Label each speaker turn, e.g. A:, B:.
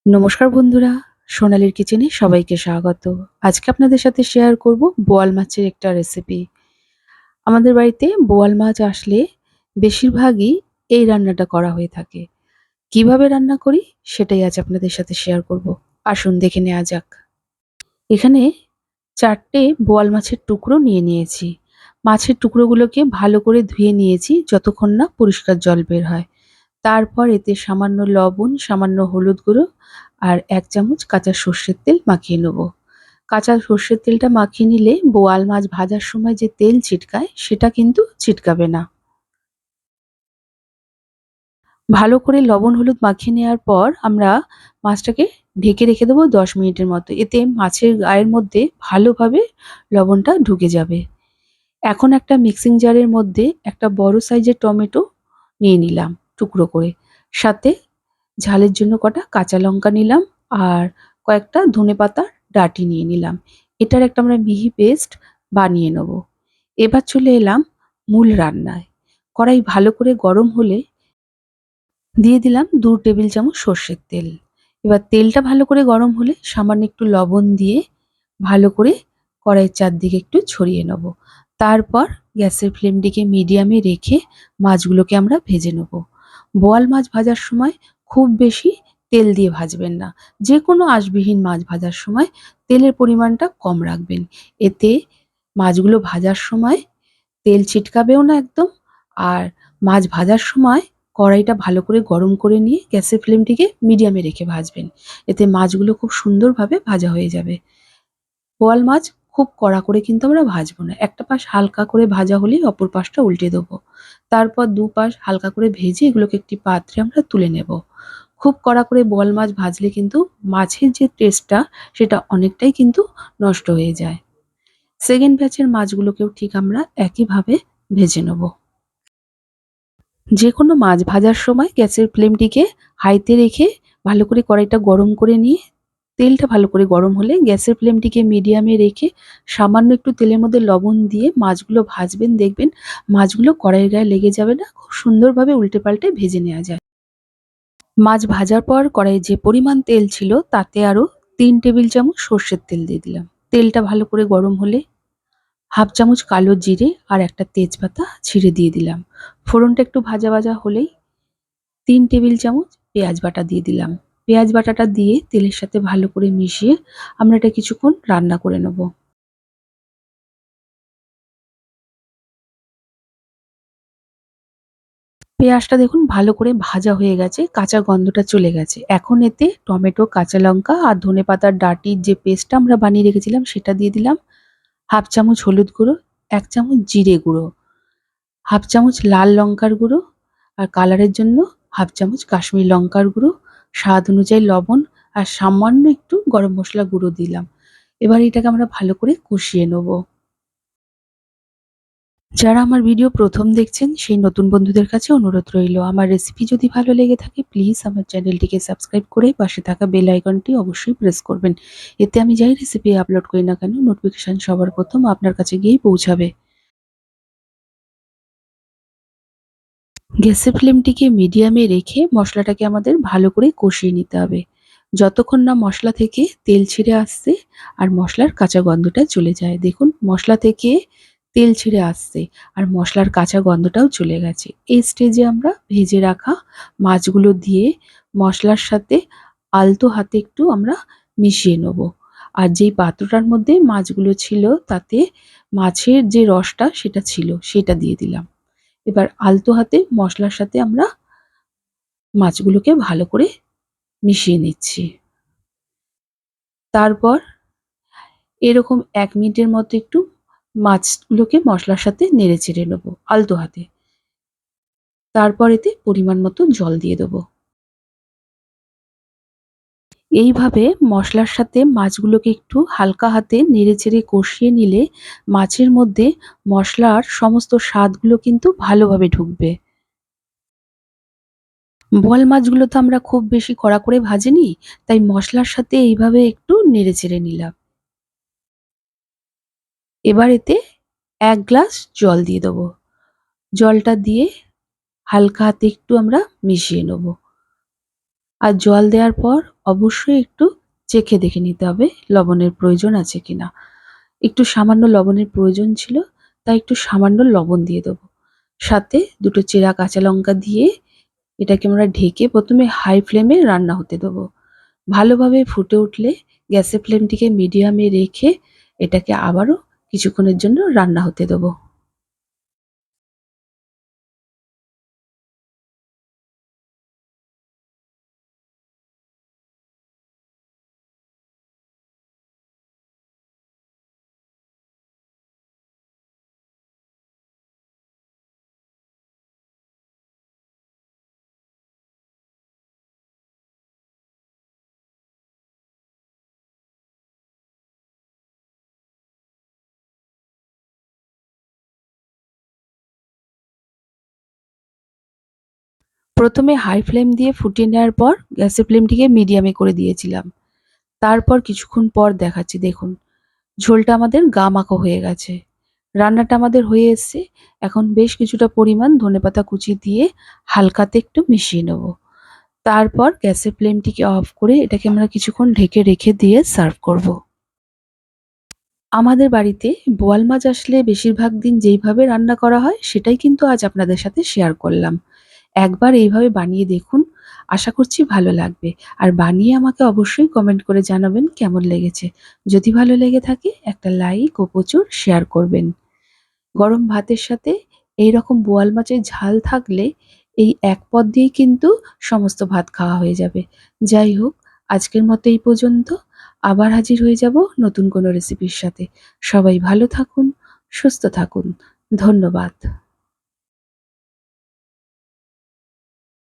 A: নমস্কার বন্ধুরা, সোনালীর কিচেনে সবাইকে স্বাগত। আজকে আপনাদের সাথে শেয়ার করব বোয়াল মাছের একটা রেসিপি। আমাদের বাড়িতে বোয়াল মাছ আসলে বেশিরভাগই এই রান্নাটা করা হয়ে থাকে। কিভাবে রান্না করি সেটাই আজ আপনাদের সাথে শেয়ার করব। আসুন দেখে নেওয়া যাক। এখানে ৪টে বোয়াল মাছের টুকরো নিয়ে নিয়েছি। মাছের টুকরোগুলোকে ভালো করে ধুয়ে নিয়েছি যতক্ষণ না পরিষ্কার জল বের হয়। তারপর এতে সামান্য লবণ, সামান্য হলুদ গুঁড়ো আর ১ চামচ কাঁচা সর্ষের তেল মাখিয়ে নেব। কাঁচা সর্ষের তেলটা মাখিয়ে নিলে বোয়াল মাছ ভাজার সময় যে তেল ছিটকায় সেটা কিন্তু ছিটকাবে না। ভালো করে লবণ হলুদ মাখিয়ে নেওয়ার পর আমরা মাছটাকে ঢেকে রেখে দেবো ১০ মিনিটের মতো। এতে মাছের গায়ের মধ্যে ভালোভাবে লবণটা ঢুকে যাবে। এখন একটা মিক্সিং জারের মধ্যে একটা বড় সাইজের টমেটো নিয়ে নিলাম টুকরো করে। সাথে ঝালের জন্য কটা কাঁচা লঙ্কা নিলাম আর কয়েকটা ধনেপাতার ডাঁটি নিয়ে নিলাম। এটার একটা আমরা মিহি পেস্ট বানিয়ে নেব। এবার চলে এলাম মূল রান্নায়। কড়াই ভালো করে গরম হলে দিয়ে দিলাম ২ টেবিল চামচ সর্ষের তেল। এবার তেলটা ভালো করে গরম হলে সামান্য একটু লবণ দিয়ে ভালো করে কড়াইয়ের চারদিকে একটু ছড়িয়ে নেব। তারপর গ্যাসের ফ্লেমটিকে মিডিয়ামে রেখে মাছগুলোকে আমরা ভেজে নেব। বোয়াল মাছ ভাজার সময় খুব বেশি তেল দিয়ে ভাজবেন না। যেকোনো আঁশবিহীন মাছ ভাজার সময় তেলের পরিমাণটা কম রাখবেন। এতে মাছগুলো ভাজার সময় তেল ছিটকাবেও না একদম। আর মাছ ভাজার সময় কড়াইটা ভালো করে গরম করে নিয়ে গ্যাসের ফ্লেমটিকে মিডিয়ামে রেখে ভাজবেন। এতে মাছগুলো খুব সুন্দরভাবে ভাজা হয়ে যাবে। বোয়াল মাছ খুব কড়া করে কিন্তু আমরা ভাজবো না। একটা পাশ হালকা করে ভাজা হলেই অপর পাশটা উল্টে দেবো। তারপর দুপাশ হালকা করে ভেজে এগুলোকে একটি পাত্রে আমরা তুলে নেব। খুব কড়া করে বোয়াল মাছ ভাজলে কিন্তু মাছের যে টেস্টটা সেটা অনেকটাই কিন্তু নষ্ট হয়ে যায়। সেকেন্ড ব্যাচের মাছগুলোকেও ঠিক আমরা একইভাবে ভেজে নেব। যেকোনো মাছ ভাজার সময় গ্যাসের ফ্লেমটিকে হাইতে রেখে ভালো করে কড়াইটা গরম করে নিয়ে তেলটা ভালো করে গরম হলে গ্যাসের ফ্লেমটিকে মিডিয়ামে রেখে সামান্য একটু তেলের মধ্যে লবণ দিয়ে মাছগুলো ভাজবেন, দেখবেন মাছগুলো কড়াইয়ের গায়ে লেগে যাবে না, খুব সুন্দরভাবে উল্টে পাল্টে ভেজে নেওয়া যায়। মাছ ভাজার পর কড়াইয়ে যে পরিমাণ তেল ছিল তাতে আরও ৩ টেবিল চামচ সর্ষের তেল দিয়ে দিলাম। তেলটা ভালো করে গরম হলে হাফ চামচ কালো জিরে আর একটা তেজপাতা ছিঁড়ে দিয়ে দিলাম। ফোড়নটা একটু ভাজা ভাজা হলেই ৩ টেবিল চামচ পেঁয়াজ বাটা দিয়ে দিলাম। পেঁয়াজ বাটাটা দিয়ে তেলের সাথে ভালো করে মিশিয়ে আমরা এটা কিছুক্ষণ রান্না করে নেব। পেঁয়াজটা দেখুন ভালো করে ভাজা হয়ে গেছে, কাঁচা গন্ধটা চলে গেছে। এখন এতে টমেটো, কাঁচা লঙ্কা আর ধনেপাতার ডাঁটির যে পেস্টটা আমরা বানিয়ে রেখেছিলাম সেটা দিয়ে দিলাম। হাফ চামচ হলুদ গুঁড়ো, ১ চামচ জিরে গুঁড়ো, হাফ চামচ লাল লঙ্কার গুঁড়ো আর কালারের জন্য হাফ চামচ কাশ্মীরি লঙ্কার গুঁড়ো, স্বাদ অনুযায়ী লবণ আর সামান্য একটু গরম মসলা গুঁড়ো দিলাম। এবার এটাকে আমরা ভালো করে কষিয়ে নেব। যারা আমার ভিডিও প্রথম দেখছেন সেই নতুন বন্ধুদের কাছে অনুরোধ রইল, আমার রেসিপি যদি ভালো লেগে থাকে প্লিজ আমার চ্যানেলটিকে সাবস্ক্রাইব করে পাশে থাকা বেল আইকনটি অবশ্যই প্রেস করবেন। এতে আমি যাই রেসিপি আপলোড করি না কেন নোটিফিকেশন সবার প্রথম আপনার কাছে গিয়েই পৌঁছাবে। গ্যাসের ফ্লেমটিকে মিডিয়ামে রেখে মশলাটাকে আমাদের ভালো করে কষিয়ে নিতে হবে। যতক্ষণ না মশলা থেকে তেল ছেড়ে আসছে আর মশলার কাঁচা গন্ধটা চলে যায়। দেখুন মশলা থেকে তেল ছেড়ে আসছে আর মশলার কাঁচা গন্ধটাও চলে গেছে। এই স্টেজে আমরা ভেজে রাখা মাছগুলো দিয়ে মশলার সাথে আলতো হাতে একটু আমরা মিশিয়ে নেব। আর যেই পাত্রটার মধ্যে মাছগুলো ছিল তাতে মাছের যে রসটা সেটা ছিল সেটা দিয়ে দিলাম। এবার আলতো হাতে মশলার সাথে আমরা মাছগুলোকে ভালো করে মিশিয়ে নিচ্ছি। তারপর এরকম ১ মিনিটের মতো একটু মাছগুলোকে মশলার সাথে নেড়েচেড়ে নেব আলতো হাতে। তারপর এতে পরিমাণ মতো জল দিয়ে দেবো। এইভাবে মশলার সাথে মাছগুলোকে একটু হালকা হাতে নেড়েচেড়ে কষিয়ে নিলে মাছের মধ্যে মশলার সমস্ত স্বাদগুলো কিন্তু ভালোভাবে ঢুকবে। বোয়াল মাছগুলো তো আমরা খুব বেশি কড়া করে ভাজিনি, তাই মশলার সাথে এইভাবে একটু নেড়েচেড়ে নিলাম। এবার এতে ১ গ্লাস জল দিয়ে দেবো। জলটা দিয়ে হালকা হাতে একটু আমরা মিশিয়ে নেব। আর জল দেওয়ার পর অবশ্যই একটু চেখে দেখে নিতে হবে লবণের প্রয়োজন আছে কিনা। একটু সামান্য লবণের প্রয়োজন ছিল, তাই একটু সামান্য লবণ দিয়ে দেবো। সাথে ২ টো চেরা কাঁচা লঙ্কা দিয়ে এটাকে আমরা ঢেকে ১ম এ হাই ফ্লেমে রান্না হতে দেবো। ভালোভাবে ফুটে উঠলে গ্যাসের ফ্লেমটিকে মিডিয়ামে রেখে এটাকে আবারও কিছুক্ষণের জন্য রান্না হতে দেবো। প্রথমে হাই ফ্লেম দিয়ে ফুটিয়ে নেওয়ার পর গ্যাসের ফ্লেমটিকে মিডিয়ামে করে দিয়েছিলাম। তারপর কিছুক্ষণ পর দেখাচ্ছি, দেখুন ঝোলটা আমাদের গা মাখো হয়ে গেছে। রান্নাটা আমাদের হয়ে এসছে। এখন বেশ কিছুটা পরিমাণ ধনেপাতা কুচি দিয়ে হালকাতে একটু মিশিয়ে নেব। তারপর গ্যাসের ফ্লেমটিকে অফ করে এটাকে আমরা কিছুক্ষণ ঢেকে রেখে দিয়ে সার্ভ করব। আমাদের বাড়িতে বোয়াল মাছ আসলে বেশিরভাগ দিন যেইভাবে রান্না করা হয় সেটাই কিন্তু আজ আপনাদের সাথে শেয়ার করলাম। একবার এইভাবে বানিয়ে দেখুন, আশা করছি ভালো লাগবে। আর বানিয়ে আমাকে অবশ্যই কমেন্ট করে জানাবেন কেমন লেগেছে। যদি ভালো লেগে থাকে একটা লাইক ও প্রচুর শেয়ার করবেন। গরম ভাতের সাথে এইরকম বোয়াল মাছের ঝাল থাকলে এই এক পদ দিয়েই কিন্তু সমস্ত ভাত খাওয়া হয়ে যাবে। যাই হোক, আজকের মতো এই পর্যন্ত। আবার হাজির হয়ে যাব নতুন কোনো রেসিপির সাথে। সবাই ভালো থাকুন, সুস্থ থাকুন। ধন্যবাদ।